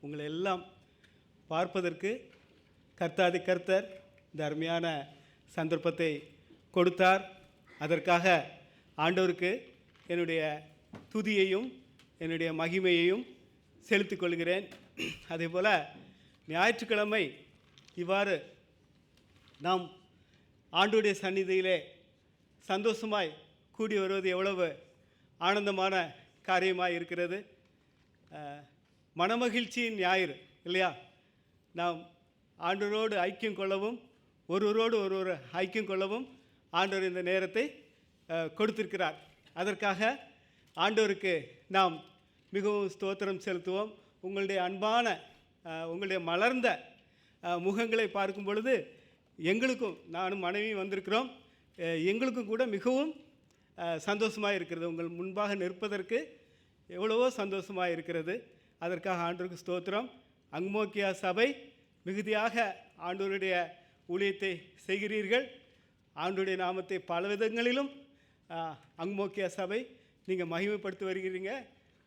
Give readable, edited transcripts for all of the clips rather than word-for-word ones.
உங்களை எல்லாம் பார்ப்பதற்கு கர்த்தாதி கர்த்தர் இந்த அருமையான சந்தர்ப்பத்தை கொடுத்தார். அதற்காக ஆண்டவருக்கு என்னுடைய துதியையும் என்னுடைய மகிமையையும் செலுத்திக் கொள்கிறேன். அதே போல் ஞாயிற்றுக்கிழமை இவ்வாறு நாம் ஆண்டவருடைய சந்நிதியிலே சந்தோஷமாய் கூடி வருவது எவ்வளவு ஆனந்தமான காரியமாக இருக்கிறது. மனமகிழ்ச்சியின் ஞாயிறு இல்லையா? நாம் ஆண்டவரோடு ஐக்கியம் கொள்ளவும் ஒருவரோடு ஒருவர் ஐக்கியம் கொள்ளவும் ஆண்டவர் இந்த நேரத்தை கொடுத்திருக்கிறார். அதற்காக ஆண்டவருக்கு நாம் மிகவும் ஸ்தோத்திரம் செலுத்துவோம். உங்களுடைய அன்பான உங்களுடைய மலர்ந்த முகங்களை பார்க்கும் பொழுது எங்களுக்கும், நானும் மனைவியும் வந்திருக்கிறோம், எங்களுக்கும் கூட மிகவும் சந்தோஷமாக இருக்கிறது. உங்கள் முன்பாக நிற்பதற்கு எவ்வளவோ சந்தோஷமாக இருக்கிறது. அதற்காக ஆண்டவருக்கு ஸ்தோத்திரம். அங்கமோக்கியா சபை மிகுதியாக ஆண்டவருடைய ஊழியத்தை செய்கிறீர்கள். ஆண்டவருடைய நாமத்தை பல விதங்களிலும் அங்கமோக்கியா சபை நீங்கள் மகிமைப்படுத்தி வருகிறீங்க.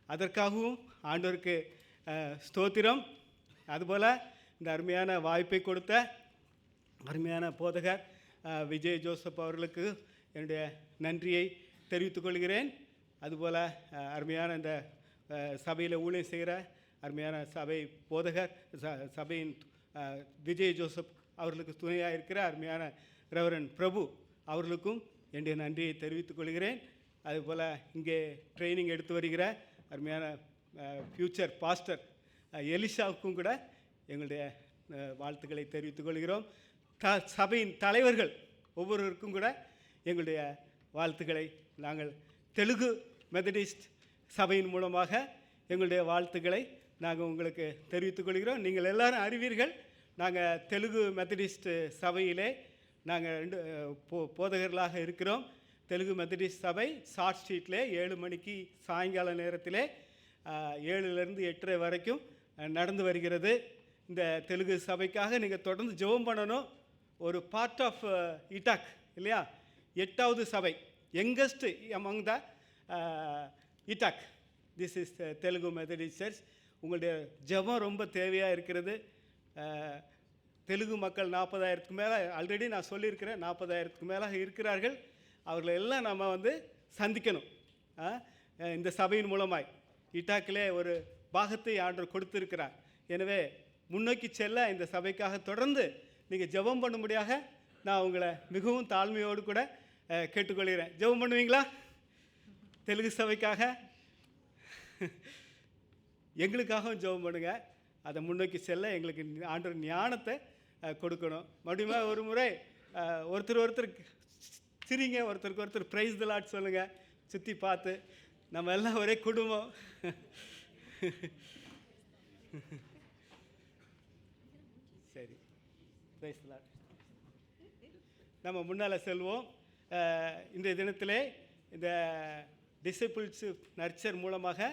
அதற்காகவும் ஆண்டவருக்கு ஸ்தோத்திரம். அதுபோல் இந்த அருமையான வாய்ப்பை கொடுத்த அருமையான போதகர் விஜய் ஜோசப் அவர்களுக்கு என்னுடைய நன்றியை தெரிவித்துக் கொள்கிறேன். அதுபோல் அருமையான இந்த சபையில் ஊழியம் செய்கிற அருமையான சபை போதகர் சபையின் விஜய் ஜோசப் அவர்களுக்கு துணையாக இருக்கிற அருமையான ரெவரன் பிரபு அவர்களுக்கும் என்னுடைய நன்றியை தெரிவித்துக் கொள்கிறேன். அதுபோல் இங்கே ட்ரைனிங் எடுத்து வருகிற அருமையான ஃப்யூச்சர் பாஸ்டர் எலிஷாவுக்கும் கூட எங்களுடைய வாழ்த்துக்களை தெரிவித்துக் கொள்கிறோம். சபையின் தலைவர்கள் ஒவ்வொருவருக்கும் கூட எங்களுடைய வாழ்த்துக்களை நாங்கள் தெலுங்கு மெத்தடிஸ்ட் சபையின் மூலமாக எங்களுடைய வாழ்த்துக்களை நாங்கள் உங்களுக்கு தெரிவித்துக் கொள்கிறோம். நீங்கள் எல்லோரும் அறிவீர்கள், நாங்கள் தெலுங்கு மெத்தடிஸ்ட் சபையிலே நாங்கள் போதகர்களாக இருக்கிறோம். தெலுங்கு மெத்தடிஸ்ட் சபை ஷார்ட் ஸ்ட்ரீட்டில் 7 மணிக்கு சாயங்கால நேரத்தில் 7லேருந்து 8:30 வரைக்கும் நடந்து வருகிறது. இந்த தெலுங்கு சபைக்காக நீங்கள் தொடர்ந்து ஜெபம் பண்ணணும். ஒரு பார்ட் ஆஃப் இட்டாக் இல்லையா, 8வது சபை, யங்கஸ்ட் அமங் த இட்டாக். This is Telugu Methodist church. உங்களுடைய ஜெபம் ரொம்ப தேவையாக இருக்கிறது. தெலுங்கு மக்கள் 40,000க்கு மேலே ஆல்ரெடி நான் சொல்லியிருக்கிறேன், 40,000க்கு மேலே இருக்கிறார்கள். அவர்களை எல்லாம் நம்ம சந்திக்கணும். இந்த சபையின் மூலமாய் இட்டாக்கிலே ஒரு பாகத்தை ஆண்டவர் கொடுத்திருக்கிறார். எனவே முன்னோக்கி செல்ல இந்த சபைக்காக தொடர்ந்து நீங்கள் ஜெபம் பண்ணும்படியாக நான் உங்களை மிகவும் தாழ்மையோடு கூட கேட்டுக்கொள்கிறேன். ஜெபம் பண்ணுவீங்களா? தெலுங்கு சபைக்காக எங்களுக்காகவும் ஜெபம் பண்ணுங்க. அதை முன்னோக்கி செல்ல எங்களுக்கு ஆண்டவர் ஞானத்தை கொடுக்கணும். மறுபடியும் ஒரு முறை ஒருத்தர் சிரிங்க, ஒருத்தருக்கு ஒருத்தர் ப்ரைஸ் தி லார்ட் சொல்லுங்கள். சுற்றி பார்த்து நம்ம எல்லாம் ஒரே குடும்பம். சரி, ப்ரைஸ் தி லார்ட். நம்ம முன்னால் செல்வோம். இன்றைய தினத்திலே இந்த டிசிபிள்ஷிப் நர்ச்சர் மூலமாக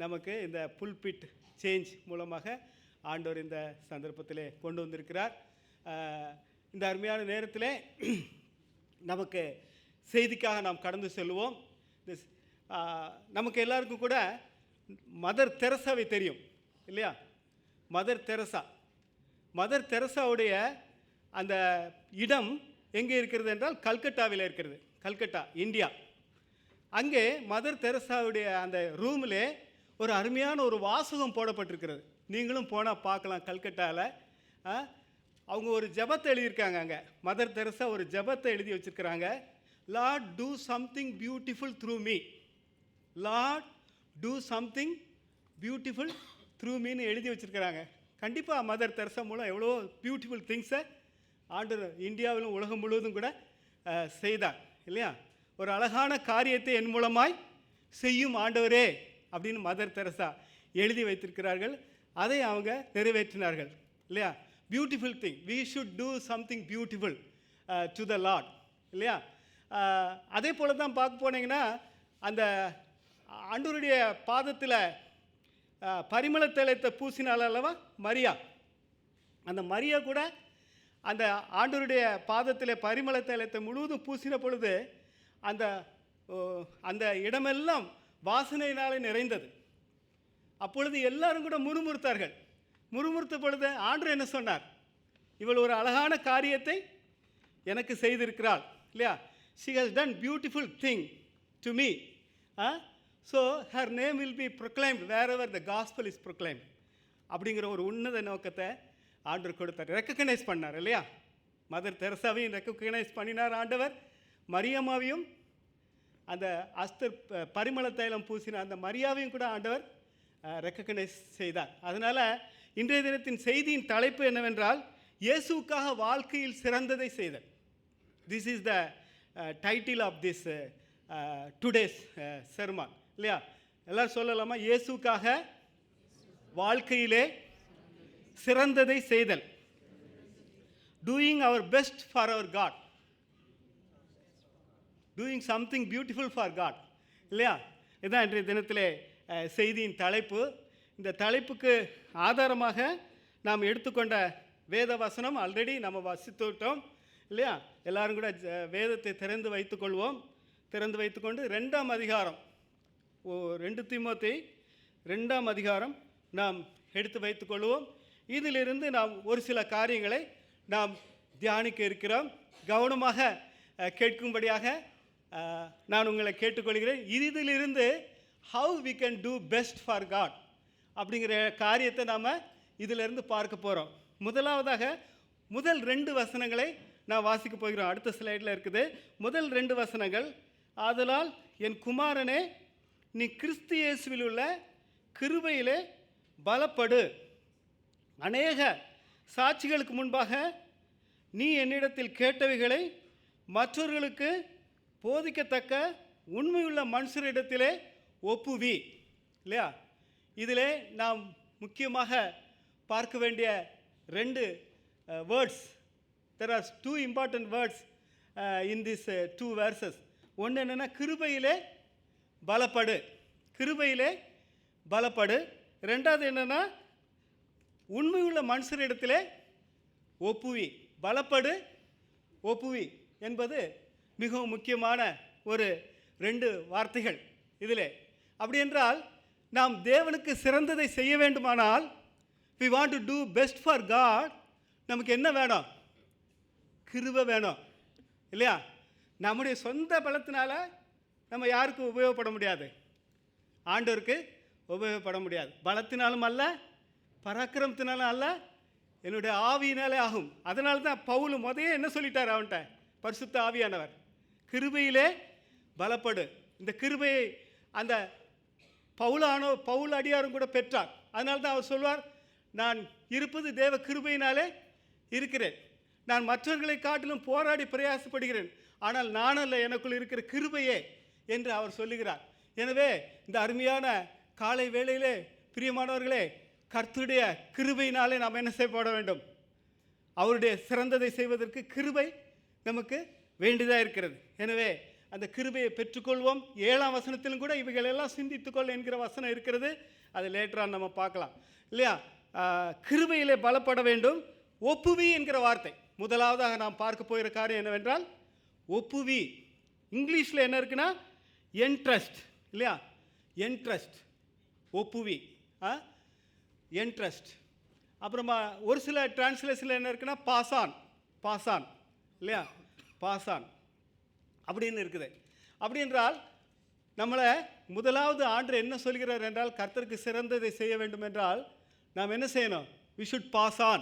நமக்கு இந்த புல்பிட் சேஞ்ச் மூலமாக ஆண்டவர் இந்த சந்தர்ப்பத்திலே கொண்டு வந்திருக்கிறார். இந்த அருமையான நேரத்தில் நமக்கு செய்திக்காக நாம் கடந்து செல்வோம். நமக்கு எல்லாருக்கும் கூட மதர் தெரசாவை தெரியும் இல்லையா? மதர் தெரசாவுடைய அந்த இடம் எங்கே இருக்கிறது என்றால் கல்கட்டாவில் இருக்கிறது. கல்கட்டா, இந்தியா. அங்கே மதர் தெரசாவுடைய அந்த ரூமில் ஒரு அருமையான ஒரு வாசகம் போடப்பட்டிருக்கிறது. நீங்களும் போனால் பார்க்கலாம். கல்கட்டாவில் அவங்க ஒரு ஜெபத்தை எழுதியிருக்காங்க. அங்கே மதர் தெரசா ஒரு ஜெபத்தை எழுதி வச்சுருக்கிறாங்க. Lord do something beautiful through me, Lord do something beautiful through மீன்னு எழுதி வச்சுருக்கிறாங்க. கண்டிப்பாக மதர் தெரசா மூலம் எவ்வளோ பியூட்டிஃபுல் திங்ஸை ஆண்டவர் இந்தியாவிலும் உலகம் முழுவதும் கூட செய்தார் இல்லையா? ஒரு அழகான காரியத்தை என் மூலமாய் செய்யும் ஆண்டவரே அப்படின்னு மதர் தெரசா எழுதி வைத்திருக்கிறார்கள். அதை அவங்க நிறைவேற்றினார்கள் இல்லையா? Beautiful thing, we should do something beautiful to the Lord இல்லையா? அதே போல் தான் பார்க்க போனீங்கன்னா அந்த ஆண்டவருடைய பாதத்தில் பரிமள தைலத்தை பூசினாள் அல்லவா மரியா. அந்த மரியா கூட அந்த ஆண்டவருடைய பாதத்தில் பரிமள தைலத்தை முழுவதும் பூசின பொழுது அந்த இடமெல்லாம் வாசனையினாலே நிறைந்தது. அப்பொழுது எல்லாரும் கூட முறுமுறுத்தார்கள். முறுமுறுத்த பொழுது ஆண்டவர் என்ன சொன்னார்? இவள் ஒரு அழகான காரியத்தை எனக்கு செய்திருக்கிறாள் இல்லையா? she has done beautiful thing to me, so her name will be proclaimed wherever the gospel is proclaimed. அப்படிங்கிற ஒரு உன்னத நோக்கத்தை ஆண்டவர் கொடுத்தார். ரெக்கக்னைஸ் பண்ணார் இல்லையா? மதர் தெரசாவையும் ரெக்கக்னைஸ் பண்ணினார் ஆண்டவர். மரியம்மாவையும் அந்த அஸ்தர் பரிமள தைலம் பூசின அந்த மரியாவையும் கூட ஆண்டவர் ரெக்கக்னைஸ் செய்தார். அதனால் இன்றைய தினத்தின் செய்தியின் தலைப்பு என்னவென்றால், இயேசுக்காக வாழ்க்கையில் சிறந்ததை செய்தல். This is the title of this today's sermon இல்லையா? எல்லோரும் சொல்லலாமா? இயேசுக்காக வாழ்க்கையிலே சிறந்ததை செய்தல். Doing our best for our God, doing something beautiful for God இல்லையா? இதுதான் இன்றைய தினத்திலே செய்தியின் தலைப்பு. இந்த தலைப்புக்கு ஆதாரமாக நாம் எடுத்துக்கொண்ட வேத வசனம் ஆல்ரெடி நம்ம வசித்துவிட்டோம் இல்லையா? எல்லாரும் கூட வேதத்தை திறந்து வைத்துக்கொள்வோம். திறந்து வைத்துக்கொண்டு 2ஆம் அதிகாரம், 2 தீமோத்தேயு 2ஆம் அதிகாரம் நாம் எடுத்து வைத்துக்கொள்வோம். இதிலிருந்து நாம் ஒரு சில காரியங்களை நாம் தியானிக்க இருக்கிறோம். கவனமாக கேட்கும்படியாக நான் உங்களை கேட்டுக்கொள்கிறேன். இதிலிருந்து how we can do best for God அப்படிங்கிற காரியத்தை நாம் இதிலிருந்து பார்க்க போகிறோம். முதலாவதாக முதல் 2 வசனங்களை நான் வாசிக்க போகிறோம். அடுத்த ஸ்லைடில் இருக்குது. முதல் 2 வசனங்கள், ஆதலால் என் குமாரனே, நீ கிறிஸ்து இயேசுவில் உள்ள கிருபையிலே பலப்படு. அநேக சாட்சிகளுக்கு முன்பாக நீ என்னிடத்தில் கேட்டவைகளை மற்றவர்களுக்கு போதிக்கத்தக்க உண்மையுள்ள மனுஷரிடத்திலே ஒப்புவி இல்லையா? இதிலே நாம் முக்கியமாக பார்க்க வேண்டிய 2 words. There are 2 important words in this 2 verses. ஒன்று என்னென்னா, கிருபையிலே பலப்படு, கிருபையிலே பலப்படு. ரெண்டாவது என்னென்னா, உண்மையுள்ள மனுஷரிடத்திலே ஒப்புவி. பலப்படு, ஒப்புவி என்பது மிகவும் முக்கியமான ஒரு 2 வார்த்தைகள் இதிலே. அப்படி என்றால், நாம் தேவனுக்கு சிறந்ததை செய்ய வேண்டுமானால், we want to do best for God, நமக்கு என்ன வேணும்? கிருபை வேணும் இல்லையா? நம்முடைய சொந்த பலத்தினால நம்ம யாருக்கும் உபயோகப்பட முடியாது, ஆண்டவருக்கு உபயோகப்பட முடியாது. பலத்தினாலும் அல்ல, பராக்கிரமத்தினாலும் அல்ல, என்னுடைய ஆவியினாலே ஆகும். அதனால தான் பவுல் முதல்ல என்ன சொல்லிட்டார் அவன்கிட்ட, பரிசுத்த ஆவியானவர், கிருபையிலே பலப்படு. இந்த கிருபையை அந்த பவுல் அடியாரும் கூட பெற்றார். அதனால தான் அவர் சொல்வார், நான் இருப்பது தேவ கிருபையினாலே இருக்கிறேன். நான் மற்றவர்களை காட்டிலும் போராடி பிரயாசப்படுகிறேன், ஆனால் நான் அல்ல, எனக்குள் இருக்கிற கிருபையே என்று அவர் சொல்லுகிறார். எனவே இந்த அருமையான காலை வேளையிலே பிரியமானவர்களே, கர்த்தருடைய கிருபையினாலே நாம் என்ன செய்யப்பட வேண்டும்? அவருடைய சிறந்ததை செய்வதற்கு கிருபை நமக்கு வேண்டியதாக இருக்கிறது. எனவே அந்த கிருபையை பெற்றுக்கொள்வோம். 7ஆம் வசனத்திலும் கூட இவைகளெல்லாம் சிந்தித்துக்கொள் என்கிற வசனம் இருக்கிறது. அது லேட்டராக நம்ம பார்க்கலாம் இல்லையா? கிருபையிலே பலப்பட வேண்டும். ஒப்புவி என்கிற வார்த்தை முதலாவதாக நாம் பார்க்க போகிற காரியம் என்னவென்றால், ஒப்புவி. இங்கிலீஷில் என்ன இருக்குன்னா என்ட்ரஸ்ட் இல்லையா? என்ட்ரஸ்ட், ஒப்புவி, என்ட்ரஸ்ட். அப்புறமா ஒரு சில டிரான்ஸ்லேஷனில் என்ன இருக்குன்னா பாசான், பாசான் இல்லையா? பாசான் அப்படின்னு இருக்குது. அப்படி என்றால் நம்மளை முதலாவது ஆண்டு என்ன சொல்கிறார் என்றால், கர்த்தருக்கு சிறந்ததை செய்ய வேண்டும் என்றால் நாம் என்ன செய்யணும்? we should pass on,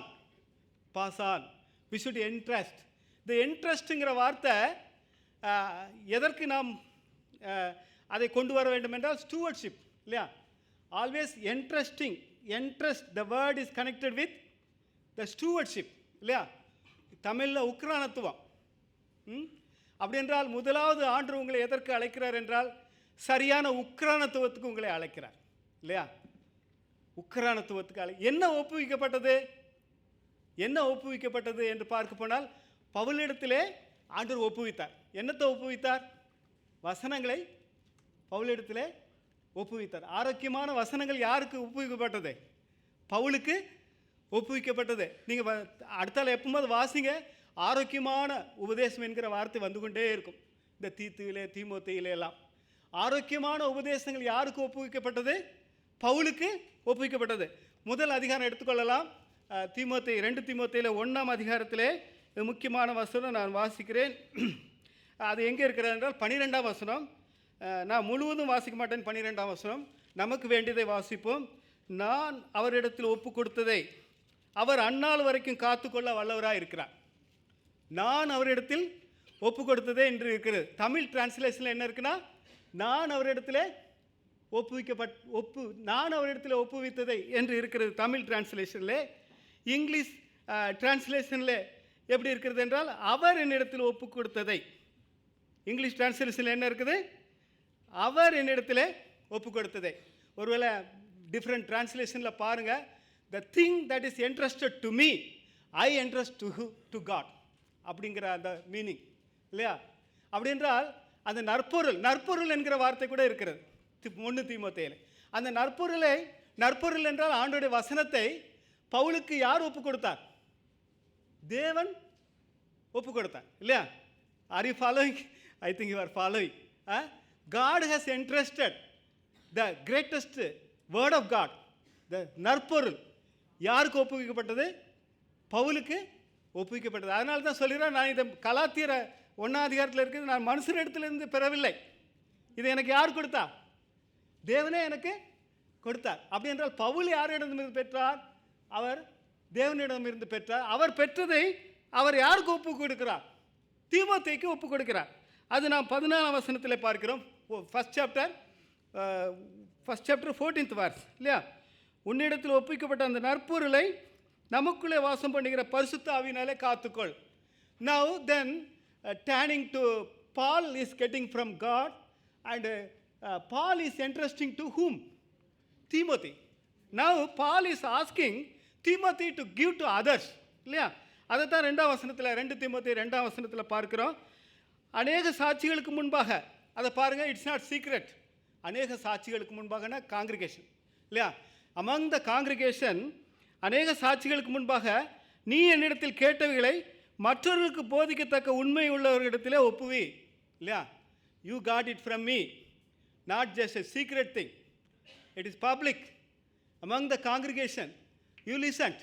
pass on, we should entrust. இந்த என்ட்ரஸ்ட்டுங்கிற வார்த்தை எதற்கு நாம் அதை கொண்டு வர வேண்டும் என்றால், ஸ்டூவர்ட்ஷிப் இல்லையா? Always என்ட்ரஸ்டிங், entrust, the word is connected with the stewardship இல்லையா? தமிழில் உக்ரானத்துவம். அப்படி என்றால் முதலாவது ஆண்டு உங்களை எதற்கு அழைக்கிறார் என்றால், சரியான உக்ரானத்துவத்துக்கு உங்களை அழைக்கிறார் இல்லையா? உக்ரானத்துவத்துக்கு என்ன ஒப்புவிக்கப்பட்டது? என்ன ஒப்புவிக்கப்பட்டது என்று பார்க்க போனால், பவுலிடத்திலே ஆண்டவர் ஒப்புவித்தார். என்னத்தை ஒப்புவித்தார்? வசனங்களை பவுலிடத்திலே ஒப்புவித்தார். ஆரோக்கியமான வசனங்கள் யாருக்கு ஒப்புவிக்கப்பட்டது? பவுலுக்கு ஒப்புவிக்கப்பட்டது. நீங்கள் அடுத்தால எப்போது வாசிங்க, ஆரோக்கியமான உபதேசம் என்கிற வார்த்தை வந்து கொண்டே இருக்கும். இந்த தீத்துவிலே தீமோத்தேயிலே எல்லாம் ஆரோக்கியமான உபதேசங்கள் யாருக்கு ஒப்புவிக்கப்பட்டது? பவுலுக்கு ஒப்புவிக்கப்பட்டது. முதல் அதிகாரம் எடுத்துக்கொள்ளலாம். தீமோத்தேயு 2 தீமோத்தேயுல 1ஆம் அதிகாரத்திலே முக்கியமான வசனம் நான் வாசிக்கிறேன். அது எங்கே இருக்கிறது என்றால் 12ஆம் வசனம். நான் முழுவதும் வாசிக்க மாட்டேன். 12ஆம் வசனம். நமக்கு வேண்டியதை வாசிப்போம். நான் அவரிடத்தில் ஒப்பு கொடுத்ததை அவர் அந்நாள் வரைக்கும் காத்துக்கொள்ள வல்லவராக இருக்கிறார். நான் அவரிடத்தில் ஒப்பு கொடுத்ததே என்று இருக்கிறது. தமிழ் டிரான்ஸ்லேஷனில் என்ன இருக்குன்னா, நான் அவரிடத்தில் நான் அவரிடத்தில் ஒப்புவித்ததை என்று இருக்கிறது தமிழ் டிரான்ஸ்லேஷனில். இங்கிலீஷ் டிரான்ஸ்லேஷனில் எப்படி இருக்கிறது என்றால், அவர் என்னிடத்தில் ஒப்பு கொடுத்ததை. இங்கிலீஷ் டிரான்ஸ்லேஷனில் என்ன இருக்குது? அவர் என்னிடத்தில் ஒப்பு கொடுத்ததை. ஒருவேளை டிஃப்ரெண்ட் டிரான்ஸ்லேஷனில் பாருங்கள், the thing that is entrusted to me I entrust to God அப்படிங்கிற அந்த மீனிங் இல்லையா? அப்படி என்றால் அந்த நற்பொருள் என்கிற வார்த்தை கூட இருக்கிறது 1 தீமோத்தேயுல. அந்த நற்பொருள் என்றால் ஆண்டவருடைய வசனத்தை பவுலுக்கு யார் ஒப்பு கொடுத்தார்? தேவன் ஒப்பு கொடுத்தார் இல்லையா? Are you following? I think you are following. God has entrusted the greatest word of God, the நற்பொருள் யாருக்கு ஒப்புவிக்கப்பட்டது? பவுலுக்கு ஒப்புவிக்கப்பட்டது. அதனால தான் சொல்கிறேன், நான் இதை கலாத்தியர் 1ஆம் அதிகாரத்தில் இருக்குது, நான் மனுஷனிடத்திலிருந்து பெறவில்லை. இதை எனக்கு யார் கொடுத்தா? தேவனே எனக்கு கொடுத்தார். அப்படி என்றால் பவுல் யாரிடமிருந்து பெற்றார்? அவர் தேவனிடமிருந்து பெற்றார். அவர் பெற்றதை அவர் யாருக்கு ஒப்பு கொடுக்கிறார்? தீமோத்தேயுக்கு ஒப்பு கொடுக்கிறார். அது நாம் 14ஆம் வசனத்தில் பார்க்கிறோம். ஃபர்ஸ்ட் சாப்டர் 14th verse இல்லையா? உன்னிடத்தில் ஒப்புவிக்கப்பட்ட அந்த நற்பொருளை நமக்குள்ளே வாசம் பண்ணுகிற பரிசுத்த ஆவியினாலே காத்துக்கொள். Now then turning to Paul is getting from God and Paul is entrusting to whom? Timothy. Now Paul is asking Timothy to give to others இல்லையா? அதை தான் 2ஆம் வசனத்தில் 2 தீமோத்தேயு 2ஆம் வசனத்தில் பார்க்கிறோம். அநேக சாட்சிகளுக்கு முன்பாக, அதை பாருங்கள், இட்ஸ் நாட் சீக்ரெட். அநேக சாட்சிகளுக்கு முன்பாகனா காங்கிரிகேஷன் இல்லையா? அமங் த காங்கிரிகேஷன் அநேக சாட்சிகளுக்கு முன்பாக நீ என்னிடத்தில் கேட்டவைகளை மற்றவர்களுக்கு போதிக்கத்தக்க உண்மை உள்ளவர்களிடத்திலே ஒப்புவி இல்லையா? You got it from me, not just a secret thing. It is public among the congregation. You listened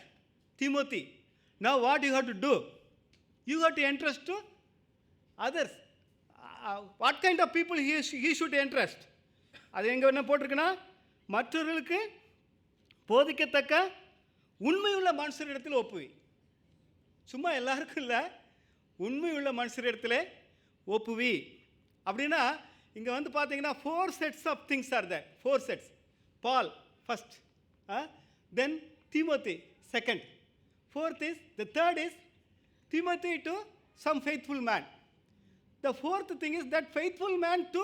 Timothy. Now what you have to do? You have to entrust to others. What kind of people he should entrust? அது எங்கே என்ன போட்டிருக்குன்னா, மற்றவர்களுக்கு போதிக்கத்தக்க உண்மையுள்ள மனுஷரிடத்தில் ஒப்புவி. சும்மா எல்லாருக்கும் இல்லை, உண்மையுள்ள மனுஷரிடத்தில் ஒப்புவி. அப்படின்னா இங்கே வந்து பார்த்தீங்கன்னா 4 sets of things are there. 4 sets. Paul first, then Timothy second, the third is Timothy to some faithful man. The fourth thing is that faithful man to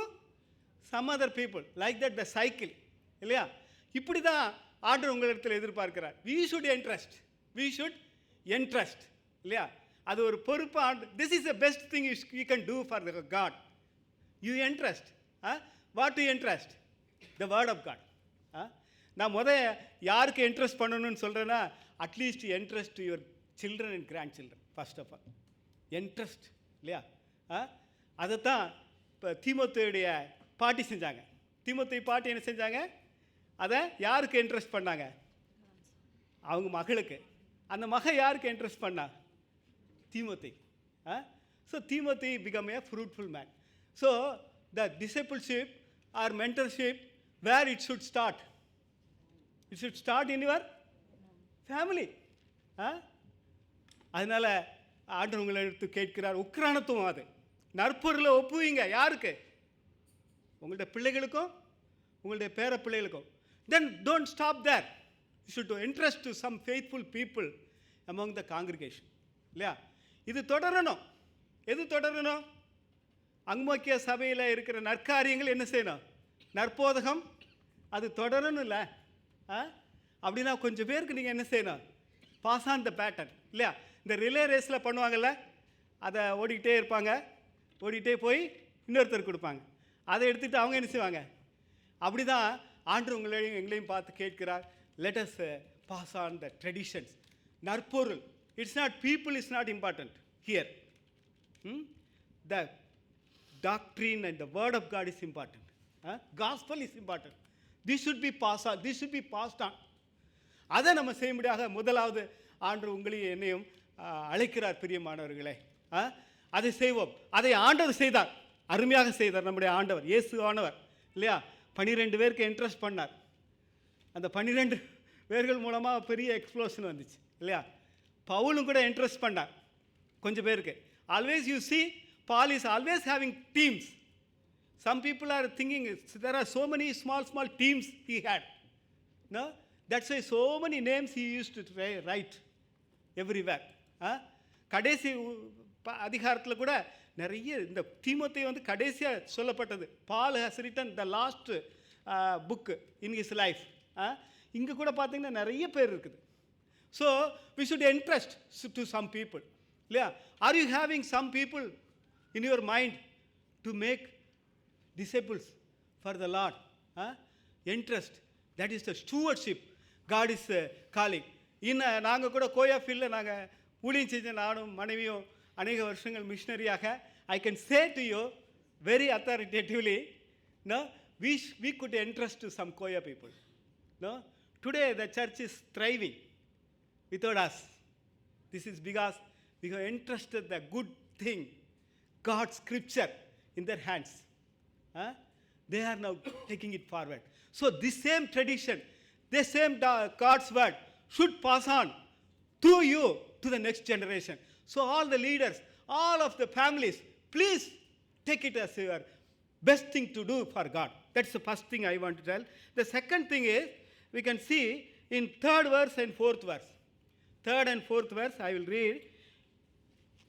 some other people, like that the cycle இல்லையா? இப்படி தான் ஆண்டவர் உங்களிடத்தில் எதிர்பார்க்கிறார். we should entrust இல்லையா? அது ஒரு பொறுப்பு. this is the best thing you can do for the God. you entrust. what to entrust? the word of God. நான் யாருக்கு இன்ட்ரெஸ்ட் பண்ணணும்னு சொல்கிறேன்னா, at least entrust your children and grandchildren first of all. Entrust இல்லையா? அதைத்தான் இப்போ தீமோத்தேயுடைய பாட்டி செஞ்சாங்க. தீமோத்தேயு பாட்டி என்ன செஞ்சாங்க? அதை யாருக்கு இன்ட்ரெஸ்ட் பண்ணாங்க? அவங்க மகளுக்கு. அந்த மகள் யாருக்கு இன்ட்ரெஸ்ட் பண்ணா? தீமோத்தேயு. ஸோ தீமோத்தேயு become a fruitful man. So the discipleship or mentorship, where it should start? It should start in your family. அதனால் ஆண்டவர் உங்களை எடுத்து கேட்கிறார், உக்ரானத்துவம் அது நற்பொருளை ஒப்புவீங்க. யாருக்கு? உங்களுடைய பிள்ளைகளுக்கும் உங்களுடைய பேர பிள்ளைகளுக்கும். Then don't stop there. You should entrust to some faithful people among the congregation இல்லையா? இது தொடரணும். எது தொடரணும்? அங்கோக்கிய சபையில் இருக்கிற நற்காரியங்கள் என்ன செய்யணும்? நற்போதகம் அது தொடரணும் இல்லை? அப்படின்னா கொஞ்சம் பேருக்கு நீங்கள் என்ன செய்யணும்? பாஸ் ஆன் த பேட்டர்ன் இல்லையா? இந்த ரிலே ரேஸில் பண்ணுவாங்கள்ல, அதை ஓடிக்கிட்டே இருப்பாங்க, ஓடிக்கிட்டே போய் இன்னொருத்தர் கொடுப்பாங்க, அதை எடுத்துகிட்டு அவங்க என்ன செய்வாங்க? அப்படி தான் ஆண்டவர் உங்களையும் எங்களையும் பார்த்து கேட்கிறார், let us pass on the traditions. நற்பொருள். It's not people is not important here. The doctrine and the word of God is important. Gospel is important. This should be passed on. அதை நம்ம செய்யும்படியாக முதலாவது ஆண்டவர் உங்களையும் என்னையும் அழைக்கிறார் பிரியமானவர்களே. அதை செய்வோம். அதை ஆண்டவர் செய்தார், அருமையாக செய்தார் நம்முடைய ஆண்டவர் இயேசு ஆனவர் இல்லையா. 12 பேருக்கு இன்ட்ரெஸ்ட் பண்ணார். அந்த 12 பேர்கள் மூலமாக பெரிய எக்ஸ்ப்ளோஷன் வந்துச்சு இல்லையா. பவுலும் கூட இன்ட்ரெஸ்ட் பண்ணார் கொஞ்சம் பேருக்கு. Always you see Paul is always having teams. Some people are thinking there are so many small teams he had. No, that's why so many names he used to write everywhere. கடைசி அதிகாரத்தில் கூட நிறைய இந்த தீமோத்தேயு வந்து கடைசியாக சொல்லப்பட்டது. Paul has written the last book in his life. இங்கே கூட பார்த்தீங்கன்னா நிறைய பேர் இருக்குது. So we should entrust to some people இல்லையா. Are you having some people in your mind to make disciples for the Lord? Interest, that is the stewardship God is calling. நாங்கள் கூட கோயா ஃபீல்டில் நாங்கள் ஊழியம் செஞ்ச நானும் மனைவியும் அநேக வருஷங்கள் மிஷினரியாக, I can say to you very authoritatively, no, we could entrust to some Koya people. No, today the church is thriving without us. This is because we have entrusted the good thing, God's scripture, in their hands. They are now taking it forward. So this same tradition, this same God's word should pass on through you to the next generation. So all the leaders, all of the families, please take it as your best thing to do for God. That's the first thing I want to tell. The second thing is, we can see in 3rd verse and 4th verse. 3rd and 4th verse, I will read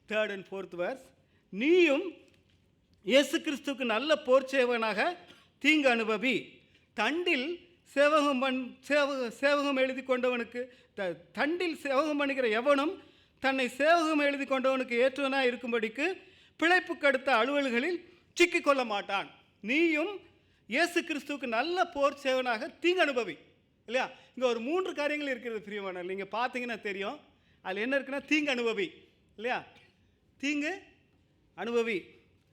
3rd and 4th verse. நீயும் இயேசு கிறிஸ்துவுக்கு நல்ல போர் சேவகனாக தீங்கு அனுபவி, தண்டில் சேவகம் எழுதி கொண்டவனுக்கு தண்டில் சேவகம் பண்ணுகிற எவனும் தன்னை சேவகம் எழுதி கொண்டவனுக்கு ஏற்றவனாக இருக்கும்படிக்கு பிழைப்புக்கு அடுத்த அலுவல்களில் சிக்கிக்கொள்ள மாட்டான். நீயும் இயேசு கிறிஸ்துவுக்கு நல்ல போர் சேவனாக தீங்கு அனுபவி இல்லையா. இங்கே ஒரு 3 காரியங்கள் இருக்கிறது பிரியமானவர்களே. நீங்கள் பார்த்தீங்கன்னா தெரியும் அதில் என்ன இருக்குன்னா, தீங்கு அனுபவி இல்லையா, தீங்கு அனுபவி.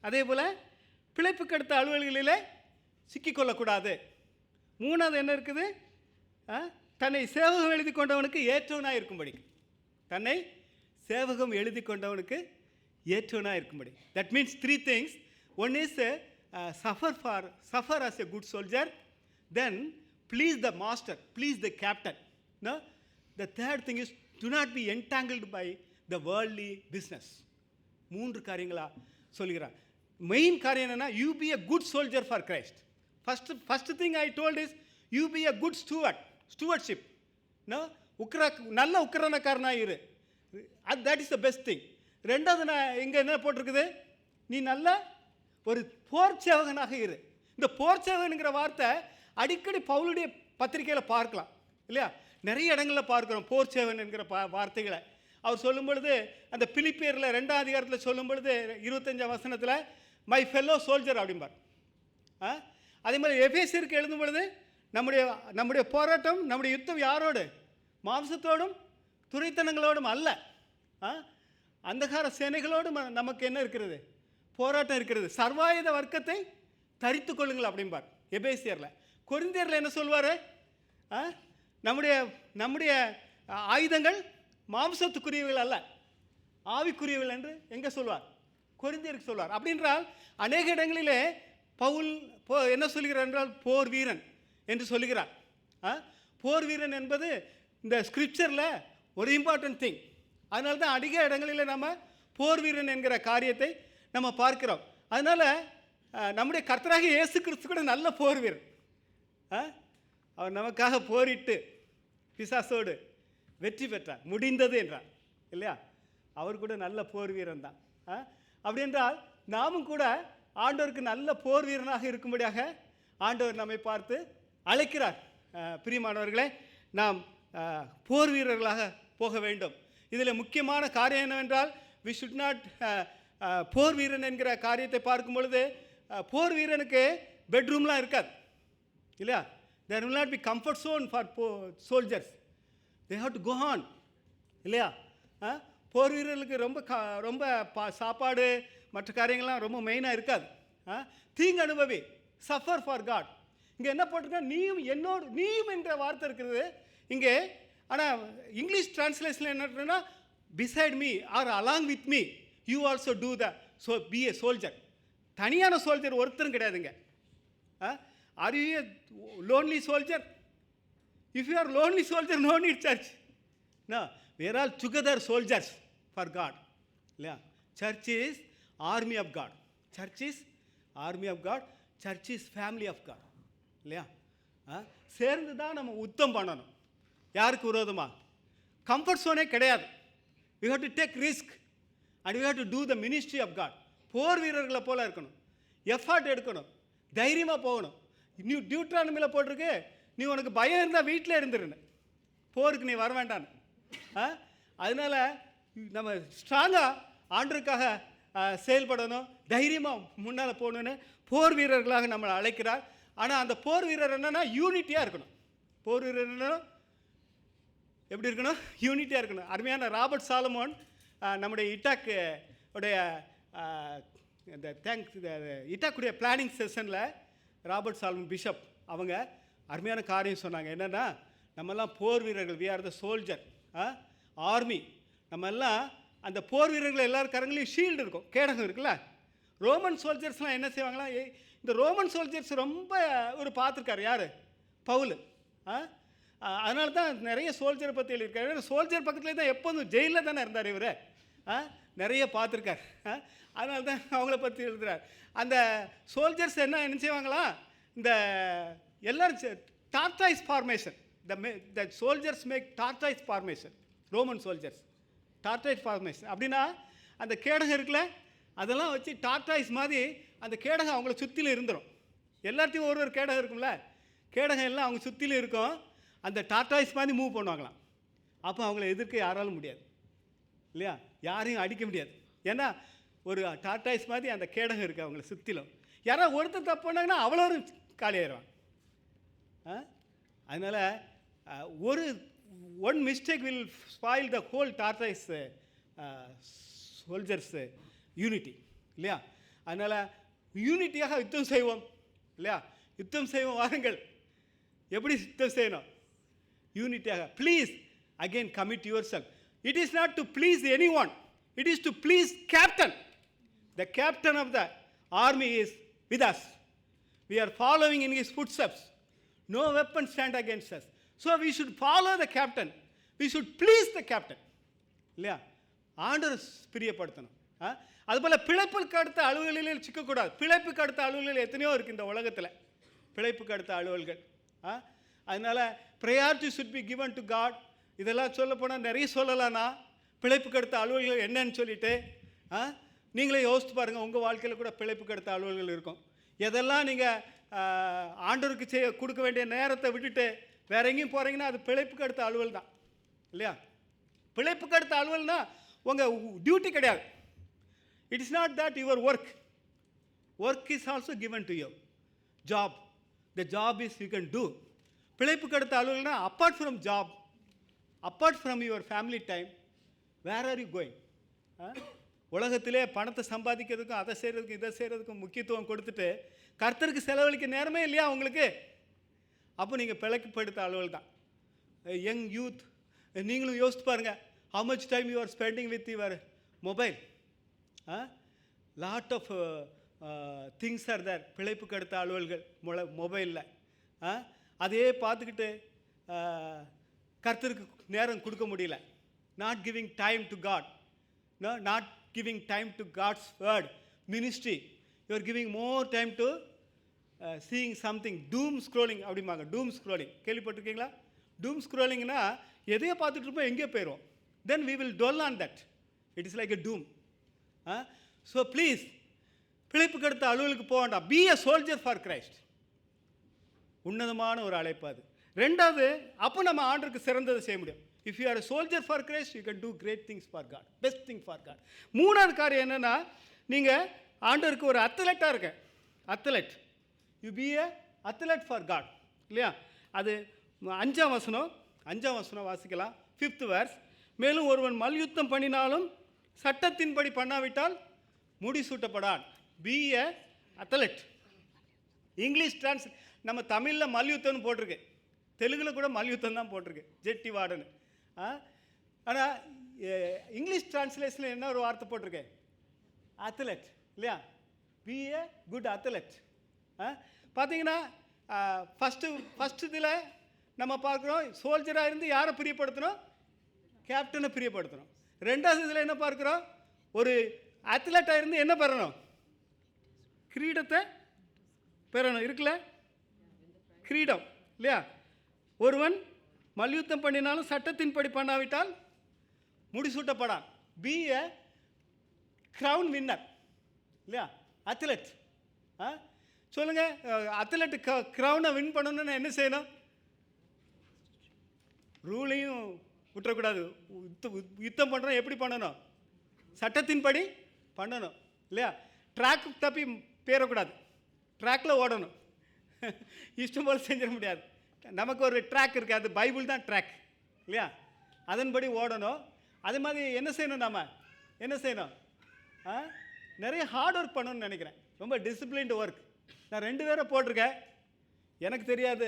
அதே போல் பிழைப்புக்கு அடுத்த அலுவல்களில் சிக்கிக்கொள்ளக்கூடாது. 3வது என்ன இருக்குது, தன்னை சேவகம் எழுதி கொண்டவனுக்கு ஏற்றவனாக இருக்கும்படி, தன்னை சேவகம் எழுதி கொண்டவனுக்கு ஏற்றவனாக இருக்கும்படி. That means 3 things. One is suffer as a good soldier, then please the master, please the captain. No? The third thing is, do not be entangled by the worldly business. 3 காரியங்களா சொல்கிறார். மெயின் காரியம் என்னன்னா, you be a good soldier for Christ. First thing I told is, you be a good stewardship. No, நல்ல உக்கிரனக்காரனாக இரு. That is the best thing. 2வது நான் இங்கே என்ன போட்டிருக்குது, நீ நல்ல ஒரு போர் சேவகனாக இரு. இந்த போர் சேவகனுங்கிற வார்த்தை அடிக்கடி பவுலுடைய பத்திரிகையில் பார்க்கலாம் இல்லையா. நிறைய இடங்களில் பார்க்குறோம் போர் சேவன் என்கிற வார்த்தைகளை. அவர் சொல்லும் பொழுது அந்த பிலிப்பியரில் 2ஆம் அதிகாரத்தில் சொல்லும் பொழுது 25ஆம் வசனத்தில் மை ஃபெல்லோ சோல்ஜர் அப்படிம்பார். அதே மாதிரி எபேசியருக்கு எழுதும் பொழுது நம்முடைய போராட்டம், நம்முடைய யுத்தம் யாரோடு, மாம்சத்தோடும் துரைத்தனங்களோடும் அல்ல, அந்தகார சேனைகளோடு நமக்கு என்ன இருக்கிறது, போராட்டம் இருக்கிறது. சர்வாயுத வர்க்கத்தை தரித்து கொள்ளுங்கள் அப்படிம்பார் எபேசியரில். கொரிந்தியரில் என்ன சொல்வார், நம்முடைய ஆயுதங்கள் மாம்சத்துக்குரியவர்கள் அல்ல, ஆவிக்குரியவர்கள் என்று எங்கே சொல்வார், கொரிந்தியருக்கு சொல்வார். அப்படின்றால் அநேக இடங்களிலே பவுல் என்ன சொல்கிறார் என்றால் போர் வீரன் என்று சொல்லுகிறார். போர் வீரன் என்பது இந்த ஸ்கிரிப்சரில் ஒரு இம்பார்ட்டன்ட் திங். அதனால தான் அதிக இடங்களில் நம்ம போர் வீரன் என்கிற காரியத்தை நம்ம பார்க்கிறோம். அதனால் நம்முடைய கர்த்தராகிய இயேசு கிறிஸ்து கூட நல்ல போர் வீரன். அவர் நமக்காக போரிட்டு பிசாசோடு வெற்றி பெற்றார், முடிந்தது என்றார் இல்லையா. அவர் கூட நல்ல போர் வீரன் தான். அப்படி என்றால் நாமும் கூட ஆண்டவருக்கு நல்ல போர் வீரனாக இருக்கும்படியாக ஆண்டவர் நம்மை பார்த்து அழைக்கிறார். பிரியமானவர்களே, நாம் போர் வீரர்களாக போக வேண்டும். இதில் முக்கியமான காரியம் என்னவென்றால், வி ஷுட் நாட் போர் வீரன் என்கிற காரியத்தை பார்க்கும் பொழுது போர் வீரனுக்கு பெட்ரூம்லாம் இருக்காது இல்லையா. There will not be comfort zone for soldiers. they have to go on இல்லையா. போர் வீரர்களுக்கு ரொம்ப சாப்பாடு மற்ற காரியங்கள்லாம் ரொம்ப மெயினாக இருக்காது. தீங்கு அனுபவி, சஃபர் ஃபார் காட். இங்கே என்ன போட்டிருக்கா, நீயும் என்னோடு, நீயும் என்ற வார்த்தை இருக்கிறது. இங்கே ஆனால் இங்கிலீஷ் டிரான்ஸ்லேஷனில் என்னன்னா beside me or along with me you also do the be a soldier. தனியான சோல்ஜர் ஒருத்தரும் கிடையாதுங்க. Are you a lonely soldier? If you are lonely soldier, no need church. No, we are all together soldiers for God. இல்லையா? Church is army of God. Church is army of God. Church is family of God. இல்லையா? சேர்ந்து தான் நம்ம யுத்தம் பண்ணணும். யாருக்கு விரோதமா? Comfort ஜோனே கிடையாது. we have to take risk and we have to do the ministry of God. போர் வீரர்களை போல இருக்கணும், எஃபர்ட் எடுக்கணும், தைரியமாக போகணும். நீ டியூட்ரானமியில் போட்டிருக்கு, நீ உனக்கு பயம் இருந்தால் வீட்டில் இருந்துருன்னு, போருக்கு நீ வர வேண்டான்னு. அதனால் நம்ம ஸ்ட்ராங்காக ஆண்டருக்காக செயல்படணும், தைரியமாக முன்னால் போகணுன்னு போர் வீரர்களாக நம்மளை அழைக்கிறார். ஆனால் அந்த போர் வீரர் என்னென்னா யூனிட்டியாக இருக்கணும். போர் வீரர் என்னன்னா எப்படி இருக்கணும்? யூனிட்டியாக இருக்கணும். அருமையான ராபர்ட் சாலமோன் நம்முடைய இட்டாக் உடைய இந்த இட்டாக்குடைய பிளானிங் செஷனில் ராபர்ட் சாலமன் பிஷப் அவங்க அருமையான காரியம் சொன்னாங்க. என்னென்னா, நம்மெல்லாம் போர் வீரர்கள், we are the soldier army. நம்ம எல்லாம் அந்த போர் வீரர்கள் எல்லார் கரங்களையும் ஷீல்டு இருக்கும், கேடகம் இருக்குல்ல. ரோமன் சோல்ஜர்ஸ்லாம் என்ன செய்வாங்களா, இந்த ரோமன் சோல்ஜர்ஸ் ரொம்ப ஒரு பார்த்துருக்காரு யார்? பவுல். அதனால தான் நிறைய சோல்ஜரை பற்றி எழுதியிருக்காரு. சோல்ஜர் பக்கத்துலேயே தான் எப்போதும் ஜெயிலில் தானே இருந்தார் இவர். நிறைய பார்த்துருக்கார். அதனால தான் அவங்கள பற்றி எழுதுகிறார். அந்த சோல்ஜர்ஸ் என்ன செய்வாங்களா, இந்த எல்லோரும் tortoise formation, the soldiers make tortoise formation. Roman soldiers tortoise formation அப்படின்னா அந்த கேடகம் இருக்குல்ல, அதெல்லாம் வச்சு டார்டாய்ஸ் மாதிரி அந்த கேடகம் அவங்கள சுற்றிலும் இருந்துடும். எல்லாத்தையும் ஒரு கேடகம் இருக்கும்ல, கேடகம் எல்லாம் அவங்க சுற்றிலும் இருக்கும். அந்த டார்டாய்ஸ் மாதிரி மூவ் பண்ணுவாங்களாம். அப்போ அவங்கள எதிர்க்க யாராலும் முடியாது இல்லையா, யாரையும் அடிக்க முடியாது. ஏன்னா ஒரு டார்டாய்ஸ் மாதிரி அந்த கேடகம் இருக்குது அவங்கள சுற்றிலும். யாராவது ஒருத்தர் தப்பு பண்ணாங்கன்னா அவ்வளோ காலியாயிடுவாங்க. அதனால் one mistake will spoil the whole tortoise soldiers unity இல்லையா. அதனால் யூனிட்டியாக யுத்தம் செய்வோம் இல்லையா, யுத்தம் செய்வோம் வாருங்கள். எப்படி யுத்தம் செய்யணும்? யூனிட்டியாக. Please again commit yourself. It is not to please anyone, it is to please captain. The captain of the army is with us. We are following in his footsteps. No weapon stand against us. So we should follow the captain. We should please the captain. இல்லையா? ஆண்டவர் பிரியப்படுத்தணும். அதுபோல் பிழைப்புக்கு அடுத்த அலுவல்களில் சிக்கக்கூடாது. பிழைப்புக்கு அடுத்த அலுவல்கள் எத்தனையோ இருக்குது இந்த உலகத்தில், பிழைப்புக்கு அடுத்த அலுவல்கள். அதனால் priority should be given to God. இதெல்லாம் சொல்ல போனால் நிறைய சொல்லலாம்னா, பிழைப்புக்கு அடுத்த அலுவல்கள் என்னன்னு சொல்லிட்டு நீங்களே யோசித்து பாருங்கள். உங்கள் வாழ்க்கையில் கூட பிழைப்புக்கு அடுத்த அலுவல்கள் இருக்கும். எதெல்லாம் நீங்கள் ஆண்டவருக்கு கொடுக்க வேண்டிய நேரத்தை விட்டுட்டு வேற எங்கேயும் போகிறீங்கன்னா அது பிழைப்புக்கு அடுத்த அலுவல் தான் இல்லையா. பிழைப்புக்கு அடுத்த அலுவல்னா உங்கள் டியூட்டி கிடையாது. It is not that your work. Work is also given to you. Job, the job is you can do. பிழைப்புக்கு அடுத்த அலுவல்னா apart from job, apart from your family time, where are you going? உலகத்திலே பணத்தை சம்பாதிக்கிறதுக்கும் அதை செய்கிறதுக்கும் இதை செய்கிறதுக்கும் முக்கியத்துவம் கொடுத்துட்டு கர்த்தருக்கு செலவழிக்க நேரமே இல்லையா உங்களுக்கு? அப்போ நீங்கள் பிழைக்கப்படுத்த அலுவல் தான். யங் யூத், நீங்களும் யோசித்து பாருங்கள். How much time you are spending with your mobile? Lot of things are there. பிழைப்புக்கு அடுத்த அலுவல்கள் மொபைலில். அதையே பார்த்துக்கிட்டு கர்த்தருக்கு நேரம் கொடுக்க முடியல. Not giving time to God. No, not giving time to God's word, ministry. You are giving more time to seeing something. Doom scrolling அப்படிம்பாங்க. டூம் ஸ்க்ரோலிங் கேள்விப்பட்டிருக்கீங்களா? டூம் ஸ்க்ரோலிங்னா எதையோ பார்த்துட்டு இருப்போம், எங்கேயோ போயிடுவோம். Then we will dwell on that. It is like a doom. So please, பிழைப்புக்கு அடுத்த அலுவலுக்கு போக வேண்டாம். Be a soldier for Christ. உன்னதமான ஒரு அழைப்பு அது. ரெண்டாவது, அப்போ நம்ம ஆண்டருக்கு சிறந்ததை செய்ய முடியும். If you are a soldier for Christ, you can do great things for God, best thing for God. மூணாவது காரியம் என்னென்னா, நீங்கள் ஆண்டவருக்கு ஒரு அத்லெட்டாக இருக்க. Athlete, you be a athlete for God இல்லையா. அது 5ஆம் வசனம் வாசிக்கலாம். 5th verse. மேலும் ஒருவன் மல்யுத்தம் பண்ணினாலும் சட்டத்தின்படி பண்ணாவிட்டால் முடிசூட்டப்படான். B a athlete. இங்கிலீஷ் நம்ம தமிழில் மல்யுத்தம்னு போட்டிருக்கு, தெலுங்கில் கூட மல்யுத்தம் தான் போட்டிருக்கு, ஜெட்டி வார்டுன்னு. ஆனால் இங்கிலீஷ் டிரான்ஸ்லேஷனில் என்ன ஒரு வார்த்தை போட்டிருக்கேன்? அத்லெட் இல்லையா? Be a good athlete. பார்த்தீங்கன்னா ஃபஸ்ட்டு இதில் நம்ம பார்க்குறோம், சோல்ஜராக இருந்து யாரை பிரியப்படுத்தணும்? கேப்டனை பிரியப்படுத்தணும். ரெண்டாவது இதில் என்ன பார்க்குறோம்? ஒரு அத்லெட்டாக இருந்து என்ன பெறணும்? கிரீடத்தை பெறணும். இருக்குல்ல கிரீடம் இல்லையா? ஒருவன் மல்யுத்தம் பண்ணினாலும் சட்டத்தின்படி பண்ணாவிட்டால் முடிசூட்டப்படான். பி ஏ க்ரௌன் வின்னர் இல்லையா? அத்லெட். சொல்லுங்கள், அத்லெட்டு க்ரௌனை வின் பண்ணணும்னு என்ன செய்யணும்? ரூலையும் விட்டுறக்கூடாது. யுத்தம் பண்ணுறோம், எப்படி பண்ணணும்? சட்டத்தின்படி பண்ணணும் இல்லையா? ட்ராக் தப்பி பேரக்கூடாது, ட்ராக்கில் ஓடணும். இஷ்டம் போல் செஞ்சிட முடியாது. நமக்கு ஒரு ட்ராக் இருக்குது, அது பைபிள் தான் ட்ராக் இல்லையா? அதன்படி ஓடணும். அதே மாதிரி என்ன செய்யணும்? நாம் என்ன செய்யணும்? நிறைய ஹார்ட் ஒர்க் பண்ணணும்னு நினைக்கிறேன். ரொம்ப டிசிப்ளின்டு ஒர்க். நான் 2 பேரை போட்டிருக்கேன். எனக்கு தெரியாது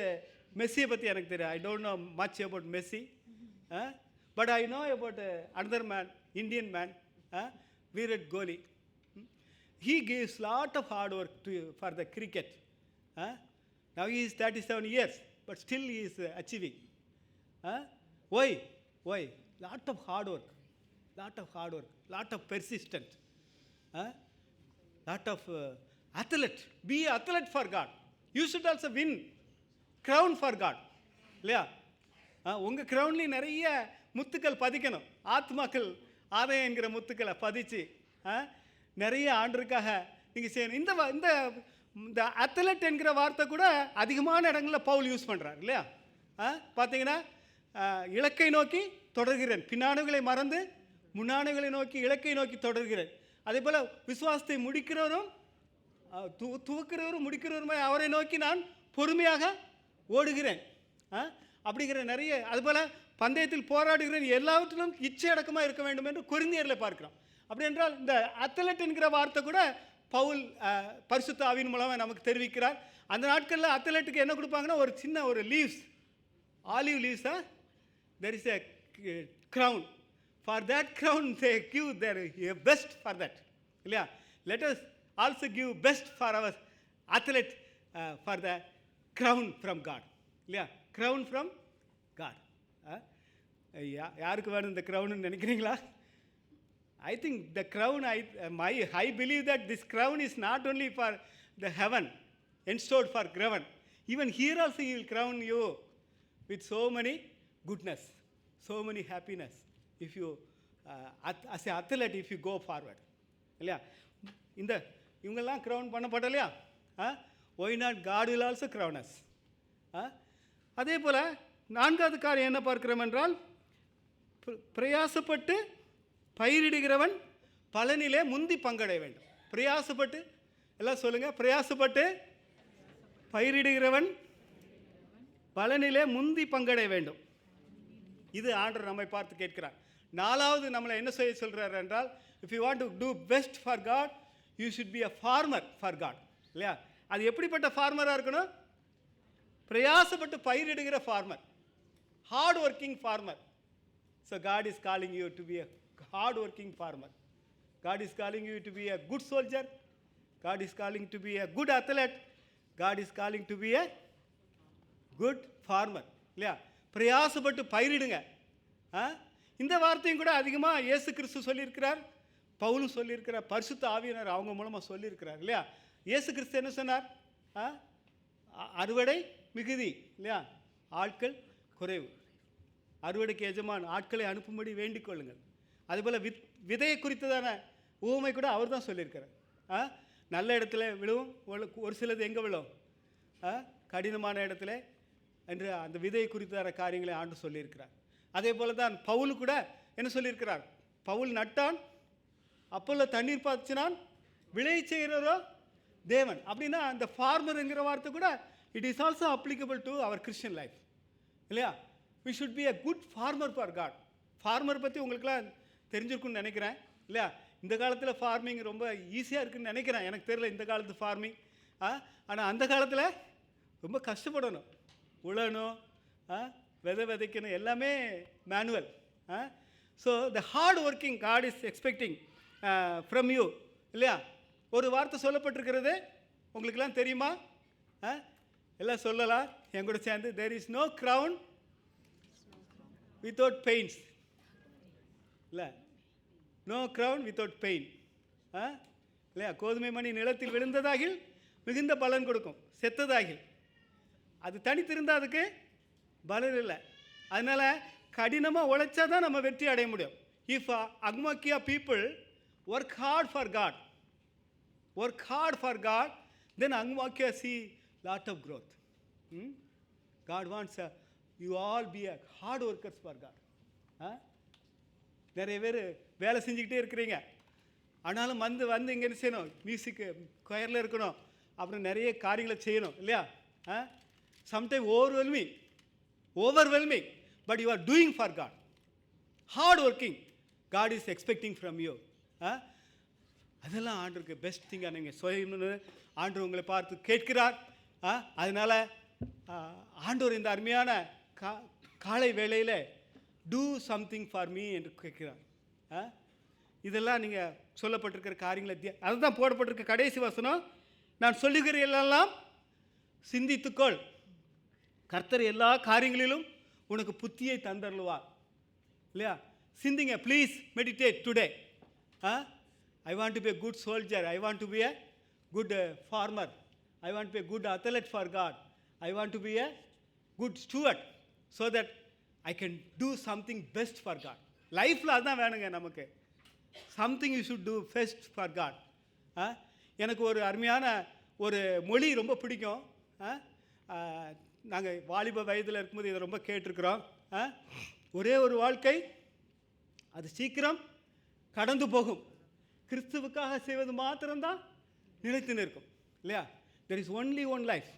மெஸ்ஸியை பற்றி, எனக்கு தெரியாது. I don't know much about Messi, but I know about another man, Indian man, Virat Kohli. He gives lot of hard work for the cricket. Now he is 37 years, but still he is achieving. Why? Lot of hard work, lot of persistent, lot of athlete. Be an athlete for God. You should also win crown for God. இல்லையா? உங்கள் க்ரௌன்லேயும் நிறைய முத்துக்கள் பதிக்கணும். ஆத்மாக்கள் ஆதாயம் என்கிற முத்துக்களை பதிச்சு நிறைய ஆண்டருக்காக நீங்கள் செய்யணும். இந்த அத்லெட் என்கிற வார்த்தை கூட அதிகமான இடங்களில் பவுல் யூஸ் பண்ணுறார் இல்லையா? பார்த்தீங்கன்னா, இலக்கை நோக்கி தொடர்கிறேன், பின்னாணுகளை மறந்து முன்னாணுகளை நோக்கி இலக்கை நோக்கி தொடர்கிறேன். அதே போல் விசுவாசத்தை முடிக்கிறவரும் துவக்கிறவரும் முடிக்கிறவருமே அவரை நோக்கி நான் பொறுமையாக ஓடுகிறேன் அப்படிங்கிற நிறைய. அதுபோல் பந்தயத்தில் போராடுகிறேன், எல்லாவற்றிலும் இச்சை அடக்கமாக இருக்க வேண்டும் என்று கொரிந்தியரில் பார்க்கிறோம். அப்படி என்றால் இந்த அத்லெட் என்கிற வார்த்தை கூட பவுல் பரிசுத்த ஆவியின் மூலமாக நமக்கு தெரிவிக்கிறார். அந்த நாட்களில் அத்லெட்டுக்கு என்ன கொடுப்பாங்கன்னா, ஒரு சின்ன ஒரு லீவ்ஸ், ஆலிவ் லீவ்ஸாக, there is a crown. For that crown they give their best for that இல்லையா? Let us also give best for our athlete for the crown from God இல்லையா? Crown from God. யாருக்கு வேணும் இந்த க்ரௌன்னு நினைக்கிறீங்களா? I think the crown, I believe that this crown is not only for the heaven, enstored for heaven. Even here also he will crown you with so many goodness, so many happiness, if you, as an athlete, if you go forward. இல்லையா? இவங்கெல்லாம் crown பண்ணப்படலையா? why not God will also crown us. அதே போல் 4வது காரியம் என்ன பார்க்கிறோம் என்றால், பிரயாசப்பட்டு பயிரிடுகிறவன் பலனிலே முந்தி பங்கடைய வேண்டும். பிரயாசப்பட்டு, எல்லாம் சொல்லுங்கள், பிரயாசப்பட்டு பயிரிடுகிறவன் பலனிலே முந்தி பங்கடைய வேண்டும். இது ஆண்டவர் நம்மை பார்த்து கேட்கிறார். 4வது நம்மளை என்ன செய்ய சொல்கிறார் என்றால், if you want to do best for God, you should be a farmer for God இல்லையா? அது எப்படிப்பட்ட ஃபார்மராக இருக்கணும்? பிரயாசப்பட்டு பயிரிடுகிற farmer, hard working farmer. So God is calling you to be a hard working farmer. God is calling you to be a good soldier. God is calling to be a good athlete. God is calling to be a good farmer இல்லையா? பிரயாசப்பட்டு பயிரிடுங்க. இந்த வார்த்தையும் கூட அதிகமாக இயேசு கிறிஸ்து சொல்லியிருக்கிறார், பவுலும் சொல்லியிருக்கிறார், பரிசுத்த ஆவியினர் அவங்க மூலமாக சொல்லியிருக்கிறார் இல்லையா? இயேசு கிறிஸ்து என்ன சொன்னார்? அறுவடை மிகுதி இல்லையா, ஆட்கள் குறைவு. அறுவடைக்கு எஜமான் ஆட்களை அனுப்பும்படி வேண்டிக் கொள்ளுங்கள். அதுபோல் விதையை குறித்ததான ஊமை கூட அவர் தான் சொல்லியிருக்கிறார். நல்ல இடத்துல விழுவும், ஒரு சிலது எங்கே விழும்? கடினமான இடத்துல என்று அந்த விதையை குறித்ததான காரியங்களை ஆண்டு சொல்லியிருக்கிறார். அதே போல் தான் பவுல் கூட என்ன சொல்லியிருக்கிறார்? பவுல் நட்டான், அப்போல்ல தண்ணீர் பாய்ச்சினான், விளை செய்கிறவரோ தேவன். அப்படின்னா அந்த ஃபார்மருங்கிற வார்த்தை கூட it is also applicable to our Christian life இல்லையா? We should be a good farmer for God. Farmer பற்றி உங்களுக்குலாம் தெரிஞ்சிருக்குன்னு நினைக்கிறேன் இல்லையா? இந்த காலத்தில் ஃபார்மிங் ரொம்ப ஈஸியாக இருக்குதுன்னு நினைக்கிறேன். எனக்கு தெரியல இந்த காலத்து ஃபார்மிங். ஆனால் அந்த காலத்தில் ரொம்ப கஷ்டப்படணும், உழணும், விதைக்கணும், எல்லாமே manual. So the hard working God is expecting from you, இல்லையா? ஒரு வார்த்தை சொல்லப்பட்டிருக்கிறது, உங்களுக்கெல்லாம் தெரியுமா? எல்லாம் சொல்லலாம் என் கூட சேர்ந்து. There is no crown without pains. இல்லை, நோ crown வித்தவுட் பெயின். இல்லையா? கோதுமை மணி நிலத்தில் விழுந்ததாகில் மிகுந்த பலன் கொடுக்கும், செத்ததாகில் அது தனித்திருந்தால் அதுக்கு பலன் இல்லை. அதனால் கடினமாக உழைச்சா தான் நம்ம வெற்றி அடைய முடியும். If Angmakia people work hard for God, then Angmakia see lot of growth. God wants you all be a hard workers for God. நிறைய பேர் வேலை செஞ்சுக்கிட்டே இருக்கிறீங்க, ஆனாலும் வந்து இங்கே என்ன செய்யணும்? மியூசிக்கு கொயரில் இருக்கணும், அப்புறம் நிறைய காரியங்களை செய்யணும், இல்லையா? Sometime overwhelming, but you are doing for God. Hard working, God is expecting from you. அதெல்லாம் ஆண்டவருக்கு பெஸ்ட் திங்காக நீங்கள் சொல்லணும்னு ஆண்டவர் உங்களை பார்த்து கேட்கிறார். அதனால் ஆண்டவர் இந்த அருமையான காலை வேளையில் டூ சம்திங் ஃபார் மீ என்று கேட்கிறார். இதெல்லாம் நீங்கள் சொல்லப்பட்டிருக்கிற காரியங்களை அதுதான் போடப்பட்டிருக்க கடைசி வசனம். நான் சொல்லுகிறதெல்லாம் சிந்தித்துக்கொள், கர்த்தர் எல்லா காரியங்களிலும் உனக்கு புத்தியை தந்தருள்வார், இல்லையா? சிந்திங்க, please meditate today. I want to be a good soldier. I want to be a good farmer. I want to be a good athlete for God. I want to be a good steward so that I can do something best for God. லைஃப்பில் அதுதான் வேணுங்க நமக்கு. Something you should do best for God. எனக்கு ஒரு அருமையான ஒரு மொழி ரொம்ப பிடிக்கும். நாங்கள் வாலிப வயதில் இருக்கும்போது இதை ரொம்ப கேட்டிருக்கிறோம். ஒரே ஒரு வாழ்க்கை, அது சீக்கிரம் கடந்து போகும், கிறிஸ்துவுக்காக செய்வது மாத்திரம்தான் நிலைத்து நிற்கும், இல்லையா? There is only one life,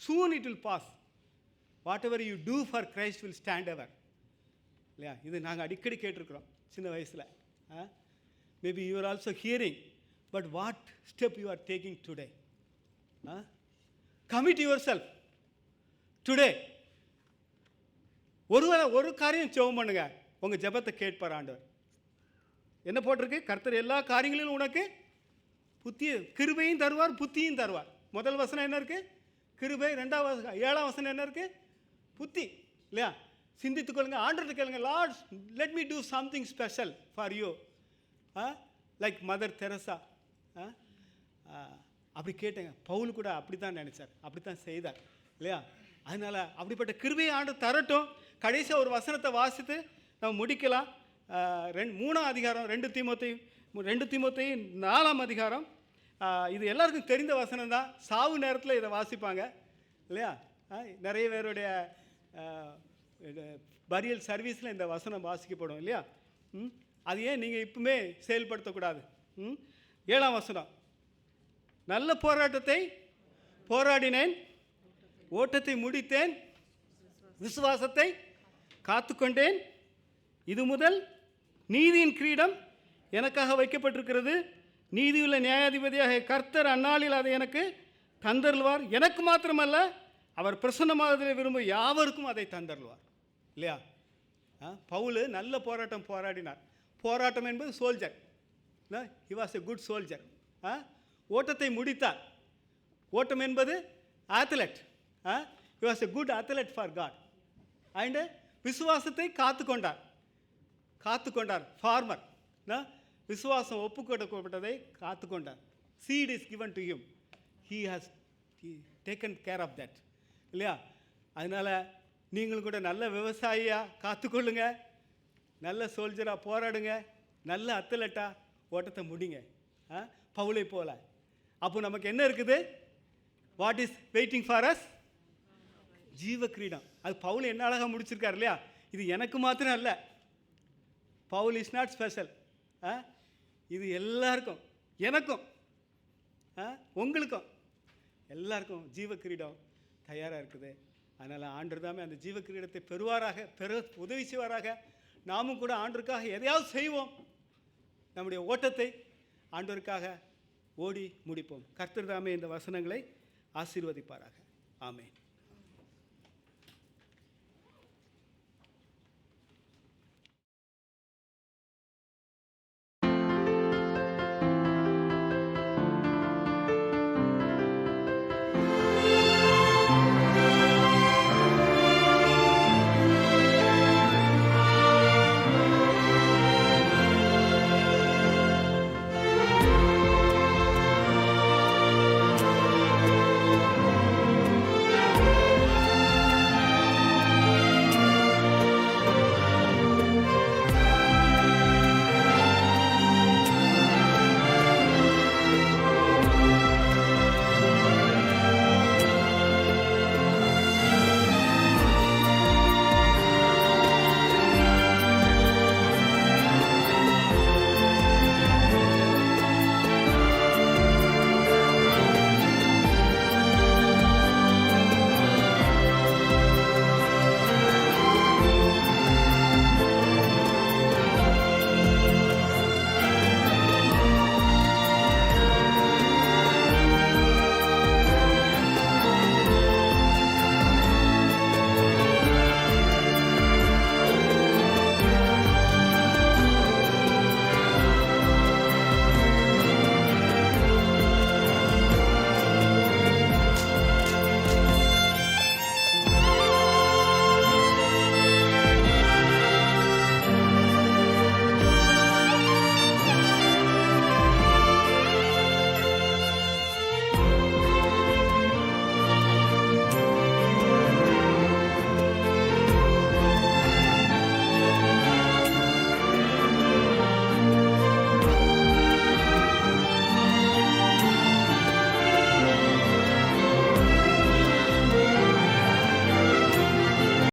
soon it will pass. Whatever you do for Christ will stand ever, இல்லையா? இது நாங்கள் அடிக்கடி கேட்டிருக்கிறோம் சின்ன வயசில். Maybe you are also hearing, but what step you are taking today? Commit yourself today. ஒரு காரியம் ஜெபம் பண்ணுங்க, உங்கள் ஜெபத்தை கேட்பார் ஆண்டவர். என்ன போட்டிருக்கு? கர்த்தர் எல்லா காரியங்களிலும் உனக்கு கிருபையும் தருவார், புத்தியும் தருவார். முதல் வசனம் என்ன இருக்குது? கிருபை. 7ஆம் வசனம் என்ன இருக்குது? புத்தி, இல்லையா? சிந்தித்துக்கொள்ளுங்க, ஆண்டவர்கிட்ட கேளுங்க, Lord let me do something special for you, like Mother Teresa. அப்படி கேட்டேங்க. பவுல் கூட அப்படி தான் நினச்சார், அப்படி தான் செய்தார், இல்லையா? அதனால் அப்படிப்பட்ட கிருபையை ஆண்டவர் தரட்டும். கடைசியாக ஒரு வசனத்தை வாசித்து நம்ம முடிக்கலாம். 3ஆம் அதிகாரம் 2 தீமோத்தேயு 4ஆம் அதிகாரம். இது எல்லாருக்கும் தெரிந்த வசனம் தான். சாவு நேரத்தில் இதை வாசிப்பாங்க, இல்லையா? நிறைய பேருடைய பரியல் சர்வீஸில் இந்த வசனம் வாசிக்கப்படும், இல்லையா? அது ஏன் நீங்கள் இப்பவுமே செயல்படுத்தக்கூடாது? 7ஆம் வசனம், நல்ல போராட்டத்தை போராடினேன், ஓட்டத்தை முடித்தேன், விசுவாசத்தை காத்துக்கொண்டேன், இது முதல் நீதியின் கிரீடம் எனக்காக வைக்கப்பட்டிருக்கிறது, நீதியுள்ள நியாயாதிபதியாக கர்த்தர் அந்நாளில் அதை எனக்கு தந்தருள்வார், எனக்கு மாத்திரமல்ல அவர் பிரசன்னமாவதில் விரும்பும் யாவருக்கும் அதை தந்தருள்வார், இல்லையா? பவுல் நல்ல போராட்டம் போராடினார். போராட்டம் என்பது soldier, he was a good soldier. ஓட்டத்தை முடித்தார். ஓட்டம் என்பது athlete, he was a good athlete for God. And விசுவாசத்தை காத்துக்கொண்டார் ஃபார்மர். விசுவாசம் ஒப்பு கொடுக்கப்பட்டதை காத்துக்கொண்டார். Seat is given to him, he has taken care of that, இல்லையா? அதனால் நீங்களும் கூட நல்ல விவசாயியாக காத்துக்கொள்ளுங்க, நல்ல சோல்ஜராக போராடுங்க, நல்ல அத்லெட்டாக ஓட்டத்தை முடிங்க, பவுலை போல. அப்போ நமக்கு என்ன இருக்குது? What is waiting for us? ஜீவ கிரீடம். அது பவுல் என்ன அழகாக முடிச்சிருக்கார், இல்லையா? இது எனக்கு மாத்திரம் அல்ல, பவுல் இஸ் நாட் ஸ்பெஷல். இது எல்லாருக்கும், எனக்கும், உங்களுக்கும், எல்லாருக்கும் ஜீவ கிரீடம் தயாராக இருக்குது. அதனால் ஆண்டவர் தாமே அந்த ஜீவ கிரீடத்தை பெற உதவி செய்வாராக. நாமும் கூட ஆண்டவருக்காக எதையாவது செய்வோம். நம்முடைய ஓட்டத்தை ஆண்டவருக்காக ஓடி முடிப்போம். கர்த்தர் தாமே இந்த வசனங்களை ஆசீர்வதிப்பாராக. ஆமென்.